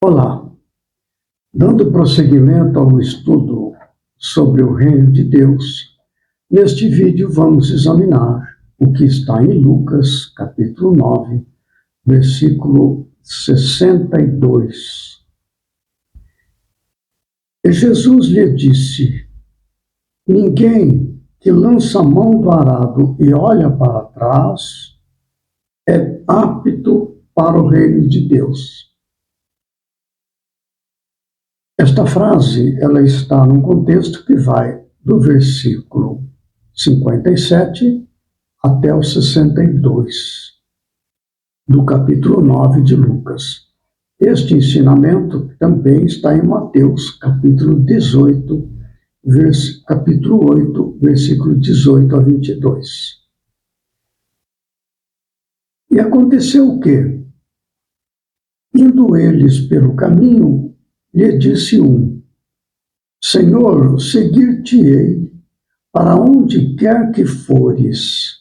Olá, dando prosseguimento ao estudo sobre o Reino de Deus, neste vídeo vamos examinar o que está em Lucas, capítulo 9, versículo 62. E Jesus lhe disse: Ninguém que lança a mão do arado e olha para trás é apto para o Reino de Deus. Esta frase, ela está num contexto que vai do versículo 57 até o 62 do capítulo 9 de Lucas. Este ensinamento também está em Mateus, capítulo 18, capítulo 8, versículo 18 a 22. E aconteceu o quê? Indo eles pelo caminho, lhe disse um: Senhor, seguir-te-ei para onde quer que fores.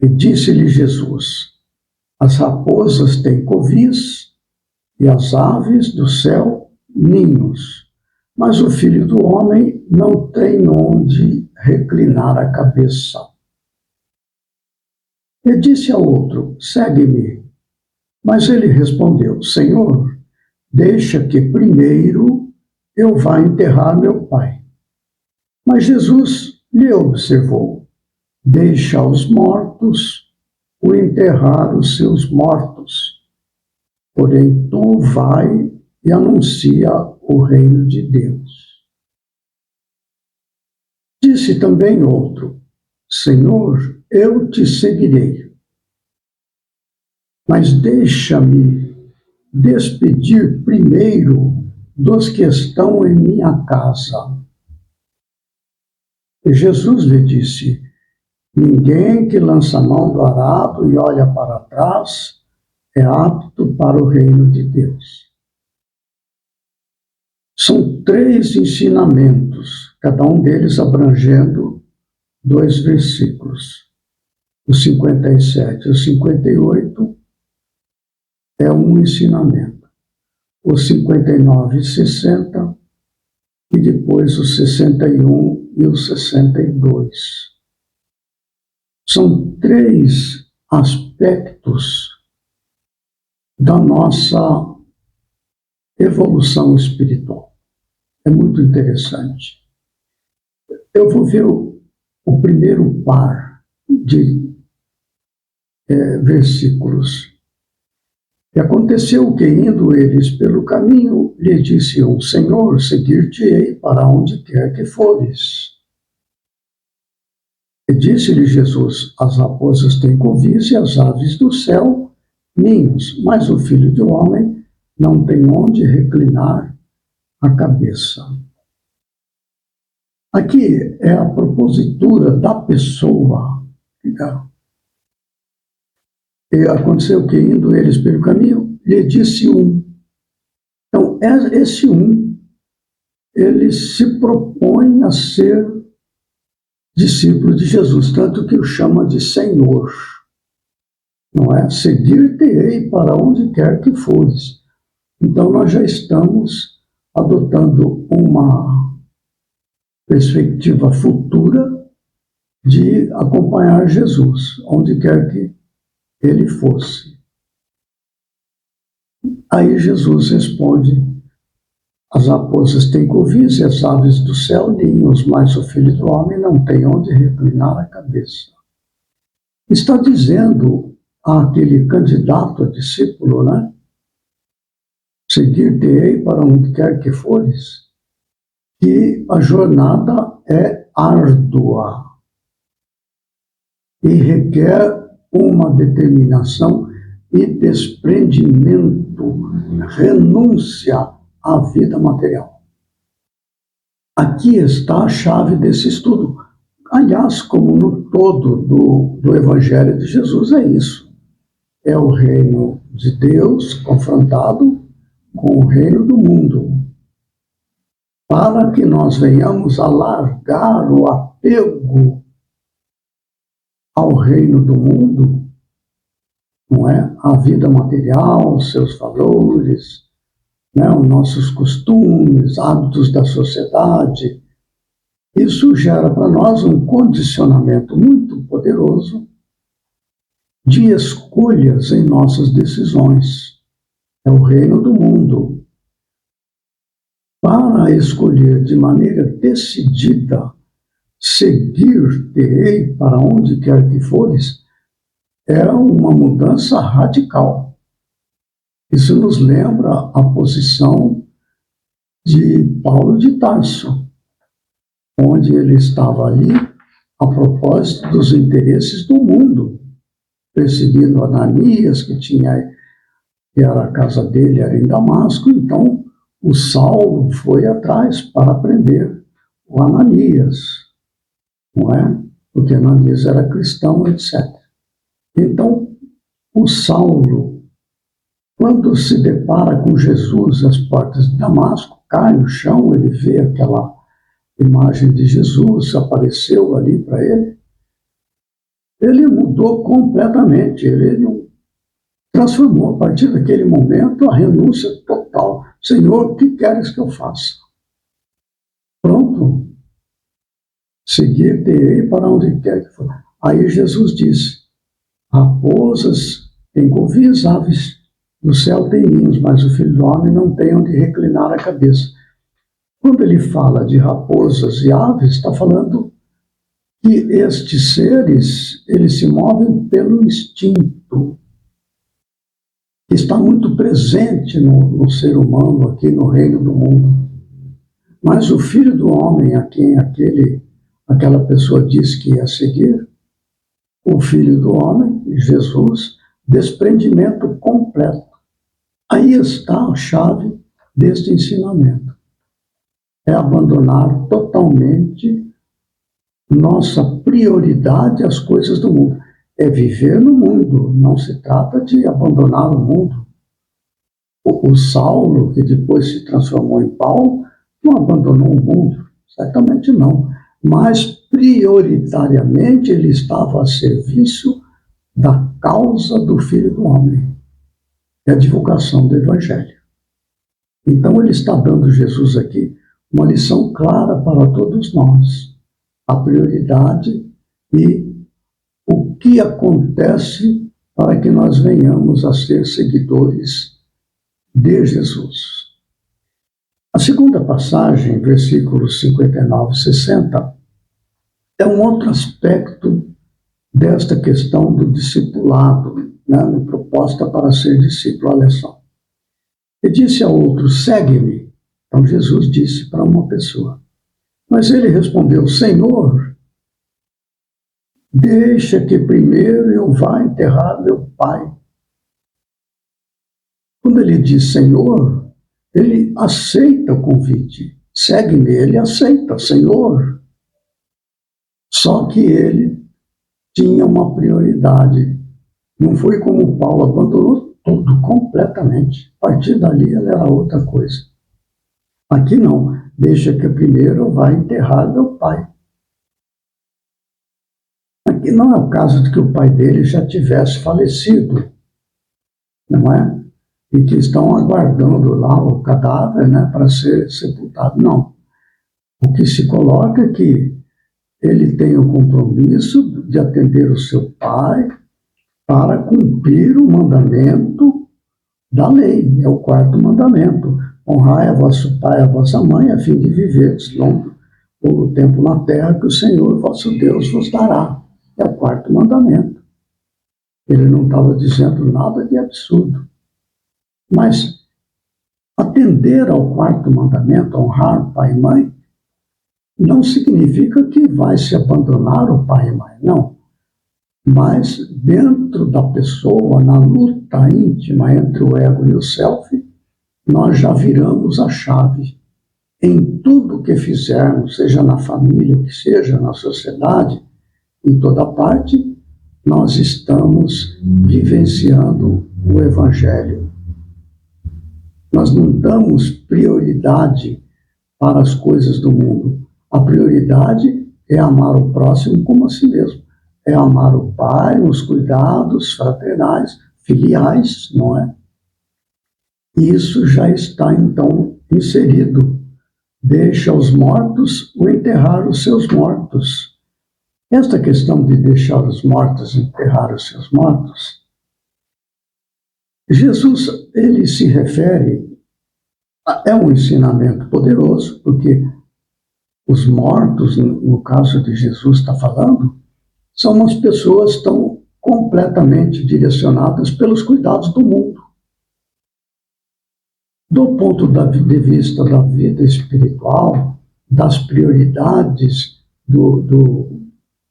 E disse-lhe Jesus: As raposas têm covis e as aves do céu ninhos, mas o Filho do Homem não tem onde reclinar a cabeça. E disse ao outro: Segue-me. Mas ele respondeu: Senhor, deixa que primeiro eu vá enterrar meu pai. Mas Jesus lhe observou: Deixa os mortos o enterrar os seus mortos. Porém, tu vai e anuncia o reino de Deus. Disse também outro: Senhor, eu te seguirei, mas deixa-me despedir primeiro dos que estão em minha casa. E Jesus lhe disse: Ninguém que lança a mão do arado e olha para trás é apto para o reino de Deus. São 3 ensinamentos, cada um deles abrangendo 2 versículos. O 57 e o 58 é um ensinamento. O 59 e 60 e depois o 61 e o 62. São 3 aspectos da nossa evolução espiritual. É muito interessante. Eu vou ver o primeiro par de versículos. E aconteceu que, indo eles pelo caminho, lhe disse um: Senhor, seguir-te-ei para onde quer que fores. E disse-lhe Jesus: As raposas têm covis e as aves do céu ninhos, mas o Filho do Homem não tem onde reclinar a cabeça. Aqui é a propositura da pessoa. E aconteceu que, indo eles pelo caminho, lhe disse um. Então, esse um, ele se propõe a ser discípulo de Jesus, tanto que o chama de Senhor. Não é? Seguir-te-ei para onde quer que fores. Então, nós já estamos adotando uma perspectiva futura de acompanhar Jesus, onde quer que ele fosse. Aí Jesus responde: As raposas têm covis e as aves do céu ninhos, mas o Filho do Homem não tem onde reclinar a cabeça. Está dizendo àquele candidato a discípulo, né? Seguir-te-ei para onde quer que fores, que a jornada é árdua e requer uma determinação e desprendimento, renúncia à vida material. Aqui está a chave desse estudo. Aliás, como no todo do Evangelho de Jesus, é isso. É o reino de Deus confrontado com o reino do mundo. Para que nós venhamos a largar o apego ao reino do mundo não é? A vida material, seus valores, né? Os nossos costumes, hábitos da sociedade. Isso gera para nós um condicionamento muito poderoso de escolhas em nossas decisões. É o reino do mundo. Para escolher de maneira decidida, seguir-te-ei para onde quer que fores, é uma mudança radical. Isso nos lembra a posição de Paulo de Tarso, onde ele estava ali a propósito dos interesses do mundo, perseguindo Ananias, que era a casa dele, era em Damasco. Então o Saulo foi atrás para prender o Ananias, não é? Porque Ananias era cristão, etc. Então o Saulo, quando se depara com Jesus às portas de Damasco, cai no chão, ele vê aquela imagem de Jesus, apareceu ali para ele. Ele mudou completamente, ele transformou a partir daquele momento a renúncia total. Senhor, o que queres que eu faça? Pronto. Seguir-te-ei para onde quer que for. Aí Jesus disse: raposas têm covis, aves do céu têm ninhos, mas o filho do homem não tem onde reclinar a cabeça. Quando ele fala de raposas e aves, está falando que estes seres, eles se movem pelo instinto, que está muito presente no ser humano aqui no reino do mundo. Mas o filho do homem, a quem aquela pessoa disse que ia seguir, o filho do homem, Jesus, desprendimento completo. Aí está a chave deste ensinamento. É abandonar totalmente nossa prioridade às coisas do mundo. É viver no mundo, não se trata de abandonar o mundo. O Saulo, que depois se transformou em Paulo, não abandonou o mundo, certamente não. Mas, prioritariamente, ele estava a serviço da causa do Filho do Homem, é a divulgação do Evangelho. Então, ele está dando, Jesus aqui, uma lição clara para todos nós. A prioridade e o que acontece para que nós venhamos a ser seguidores de Jesus. A segunda passagem, versículos 59 e 60, é um outro aspecto desta questão do discipulado, né, proposta para ser discípulo. Olha só. E disse a outro: segue-me. Então Jesus disse para uma pessoa. Mas ele respondeu: Senhor, deixa que primeiro eu vá enterrar meu pai. Quando ele diz Senhor, ele aceita o convite. Segue-me, ele aceita, Senhor. Só que ele tinha uma prioridade. Não foi como Paulo, abandonou tudo completamente. A partir dali ele era outra coisa. Aqui não. Deixa que primeiro eu vá enterrar meu pai. Aqui não é o caso de que o pai dele já tivesse falecido, não é? E que estão aguardando lá o cadáver, né, para ser sepultado. Não. O que se coloca é que ele tem o compromisso de atender o seu pai para cumprir o mandamento da lei. É o quarto mandamento. Honrai a vosso pai e a vossa mãe, a fim de viverdes longo o tempo na terra que o Senhor, vosso Deus, vos dará. É o quarto mandamento. Ele não estava dizendo nada de absurdo. Mas atender ao quarto mandamento, honrar pai e mãe, não significa que vai se abandonar o pai e mãe, não. Mas dentro da pessoa, na luta íntima entre o ego e o self, nós já viramos a chave. Em tudo que fizermos, seja na família, que seja na sociedade, em toda parte, nós estamos vivenciando o Evangelho. Nós não damos prioridade para as coisas do mundo. A prioridade é amar o próximo como a si mesmo. É amar o pai, os cuidados fraternais, filiais, não é? Isso já está, então, inserido. Deixa os mortos ou enterrar os seus mortos. Esta questão de deixar os mortos enterrar os seus mortos, Jesus, ele se refere, é um ensinamento poderoso, porque os mortos, no caso de Jesus está falando, são umas pessoas que estão completamente direcionadas pelos cuidados do mundo. Do ponto de vista da vida espiritual, das prioridades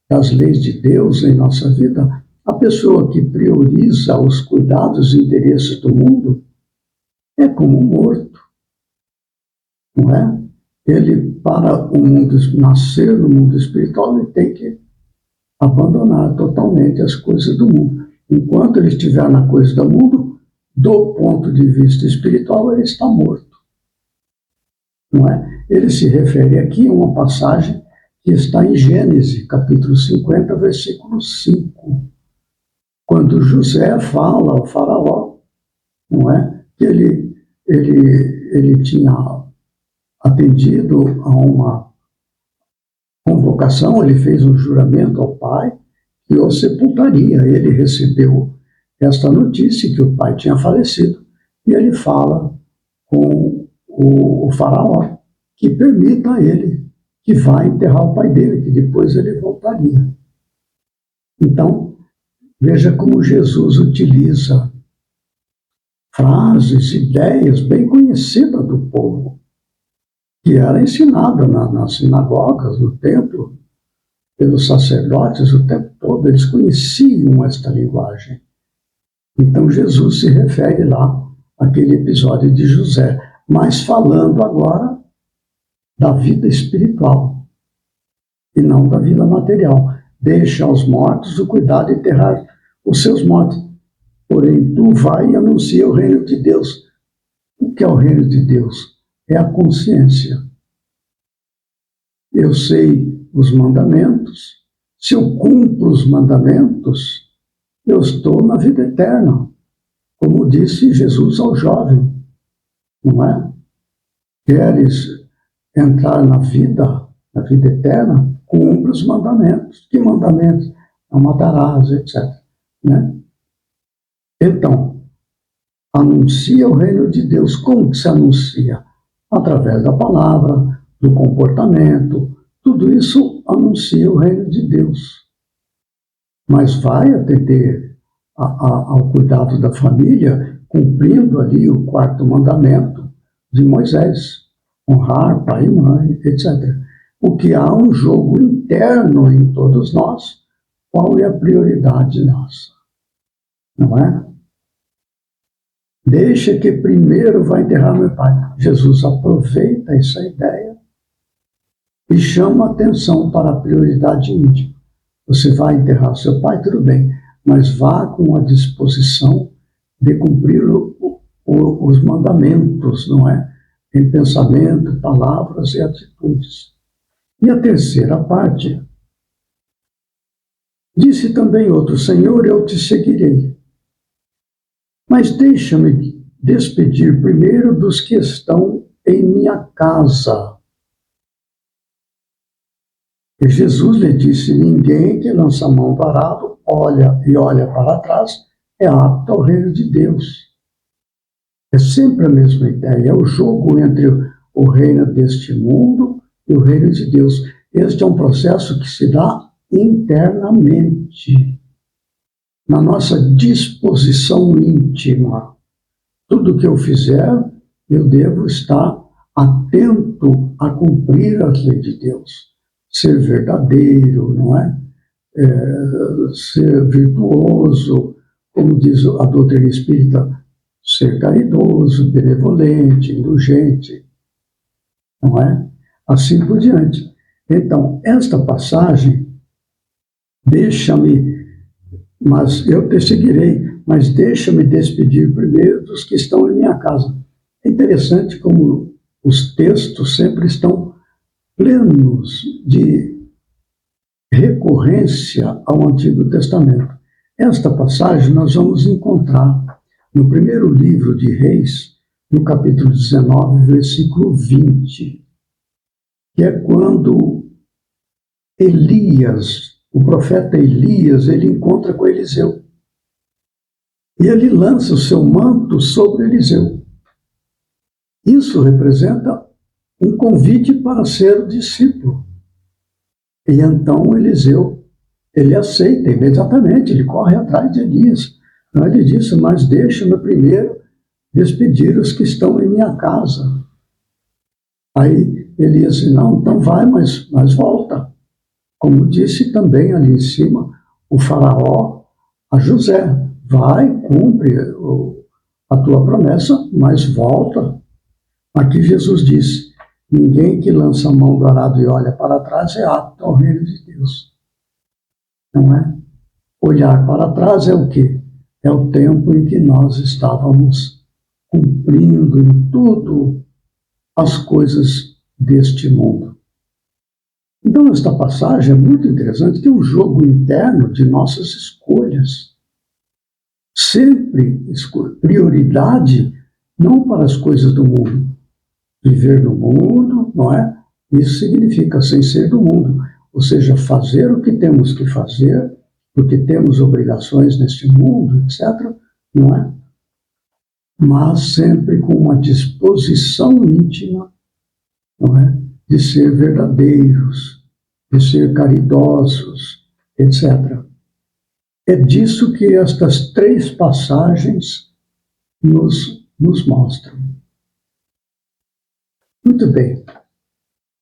das leis de Deus em nossa vida, a pessoa que prioriza os cuidados e interesses do mundo é como um morto, não é? Ele, para o mundo nascer no mundo espiritual, ele tem que abandonar totalmente as coisas do mundo. Enquanto ele estiver na coisa do mundo, do ponto de vista espiritual, ele está morto, não é? Ele se refere aqui a uma passagem que está em Gênesis, capítulo 50, versículo 5, quando José fala ao faraó, não é? Que ele tinha atendido a uma convocação, ele fez um juramento ao pai que o sepultaria. Ele recebeu esta notícia que o pai tinha falecido e ele fala com o faraó que permita a ele que vá enterrar o pai dele, que depois ele voltaria. Então, veja como Jesus utiliza frases, ideias bem conhecidas do povo, que era ensinada nas sinagogas, no templo, pelos sacerdotes o tempo todo. Eles conheciam esta linguagem. Então Jesus se refere lá àquele episódio de José, mas falando agora da vida espiritual e não da vida material. Deixa aos mortos o cuidado de enterrar os seus mortos. Porém, tu vai e anuncia o reino de Deus. O que é o reino de Deus? É a consciência. Eu sei os mandamentos. Se eu cumpro os mandamentos, eu estou na vida eterna. Como disse Jesus ao jovem, não é? Queres entrar na vida eterna? Cumpre os mandamentos. Que mandamentos? Não matarás, etc. Né? Então, anuncia o reino de Deus. Como que se anuncia? Através da palavra, do comportamento. Tudo isso anuncia o reino de Deus. Mas vai atender ao cuidado da família, cumprindo ali o 4º mandamento de Moisés. Honrar pai e mãe, etc. Porque há um jogo interno em todos nós. Qual é a prioridade nossa? Não é? Deixa que primeiro vai enterrar meu pai. Jesus aproveita essa ideia e chama a atenção para a prioridade íntima. Você vai enterrar seu pai, tudo bem, mas vá com a disposição de cumprir os mandamentos, não é? Em pensamento, palavras e atitudes. E a terceira parte, disse também outro: Senhor, eu te seguirei, mas deixa-me despedir primeiro dos que estão em minha casa. E Jesus lhe disse: ninguém que lança a mão para o arado olha para trás é apto ao reino de Deus. É sempre a mesma ideia, é o jogo entre o reino deste mundo e o reino de Deus. Este é um processo que se dá internamente, na nossa disposição íntima. Tudo que eu fizer, eu devo estar atento a cumprir as leis de Deus. Ser verdadeiro, não é? Ser virtuoso, como diz a doutrina espírita, ser caridoso, benevolente, indulgente, não é? Assim por diante. Então, esta passagem, mas eu te seguirei, mas deixa-me despedir primeiro dos que estão em minha casa. É interessante como os textos sempre estão plenos de recorrência ao Antigo Testamento. Esta passagem nós vamos encontrar no primeiro livro de Reis, no capítulo 19, versículo 20, que é quando Elias, o profeta Elias, ele encontra com Eliseu. E ele lança o seu manto sobre Eliseu. Isso representa um convite para ser o discípulo. E então Eliseu, ele aceita imediatamente, ele corre atrás de Elias. Ele disse, mas deixa-me primeiro despedir os que estão em minha casa. Aí Elias disse, não, então vai, mas volta. Como disse também ali em cima o faraó a José, vai, cumpre a tua promessa, mas volta. Aqui Jesus disse, ninguém que lança a mão do arado e olha para trás é apto ao reino de Deus. Não é? Olhar para trás é o quê? É o tempo em que nós estávamos cumprindo em tudo as coisas deste mundo. Então, esta passagem é muito interessante, que é um jogo interno de nossas escolhas. Sempre prioridade não para as coisas do mundo. Viver no mundo, não é? Isso significa sem ser do mundo. Ou seja, fazer o que temos que fazer, porque temos obrigações neste mundo, etc., não é? Mas sempre com uma disposição íntima, não é? De ser verdadeiros, de ser caridosos, etc. É disso que estas três passagens nos mostram. Muito bem.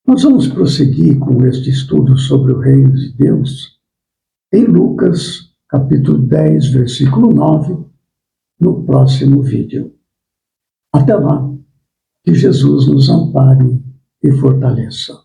Nós vamos prosseguir com este estudo sobre o reino de Deus em Lucas, capítulo 10, versículo 9, no próximo vídeo. Até lá, que Jesus nos ampare e fortaleça.